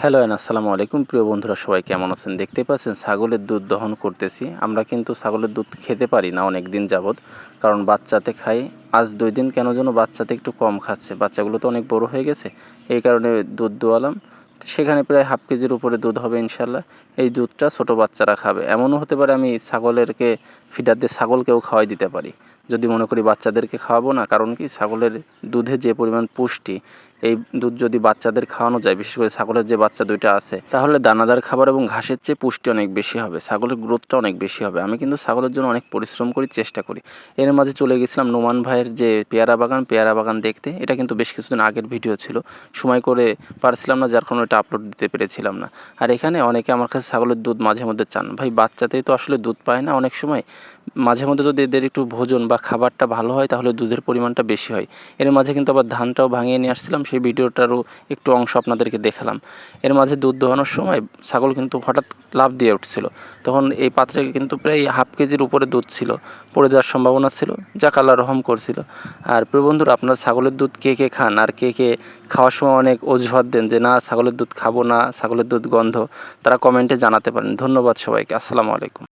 Hello আসসালামু আলাইকুম প্রিয় বন্ধুরা, সবাই কেমন আছেন? দেখতেই পাচ্ছেন ছাগলের দুধ দহন করতেছি। আমরা কিন্তু ছাগলের দুধ খেতে পারি না অনেক দিন যাবৎ, কারণ বাচ্চাতে খাই। আজ 2 দিন কেন যেন বাচ্চাতে একটু কম খাচ্ছে, বাচ্চাগুলো তো অনেক বড় হয়ে গেছে, এই কারণে দুধ দোয়ালাম। সেখানে প্রায় হাফ কেজির উপরে দুধ হবে ইনশাল্লাহ। এই দুধটা ছোট বাচ্চারা খাবে। এমনও হতে পারে আমি ছাগলেরকে ফিডার দিয়ে ছাগলকেও খাওয়াই দিতে পারি, যদি মনে করি বাচ্চাদেরকে খাওয়াবো না। কারণ কি, ছাগলের দুধে যে পরিমাণ পুষ্টি, এই দুধ যদি বাচ্চাদের খাওয়ানো যায়, বিশেষ করে ছাগলের যে বাচ্চা দুইটা আছে, তাহলে দানাদার খাবার এবং ঘাসের চেয়ে পুষ্টি অনেক বেশি হবে, ছাগলের গ্রোথটা অনেক বেশি হবে। আমি কিন্তু ছাগলের জন্য অনেক পরিশ্রম করি, চেষ্টা করি। এর মাঝে চলে গেছিলাম নোমান ভাইয়ের যে পেয়ারা বাগান দেখতে। এটা কিন্তু বেশ কিছুদিন আগের ভিডিও ছিল, সময় করে পারছিলাম না, যার কারণে এটা আপলোড দিতে পেরেছিলাম না। আর এখানে অনেকে আমার কাছে ছাগলের দুধ মাঝে মধ্যে চান, ভাই বাচ্চাতেই তো আসলে দুধ পায় না অনেক সময়। মাঝে মধ্যে যদি এদের একটু ভোজন বা খাবারটা ভালো হয়, তাহলে দুধের পরিমাণটা বেশি হয়। এর মাঝে কিন্তু আবার ধানটাও ভাঙিয়ে নিয়ে আসছিলাম, সেই ভিডিওটারও একটু অংশ আপনাদেরকে দেখালাম। এর মাঝে দুধ দোহানোর সময় ছাগল কিন্তু হঠাৎ লাফ দিয়ে উঠছিল। তখন এই পাত্রে কিন্তু প্রায় হাফ কেজির উপরে দুধ ছিল, পড়ে যাওয়ার সম্ভাবনা ছিল, যা আল্লাহ রহম করছিল। আর প্রিয় বন্ধুরা, আপনারা ছাগলের দুধ কে কে খান, আর কে কে খাওয়ার সময় অনেক অজুহাত দেন যে না ছাগলের দুধ খাবো না, ছাগলের দুধ গন্ধ, তারা কমেন্টে জানাতে পারেন। ধন্যবাদ সবাইকে। আসসালামু আলাইকুম।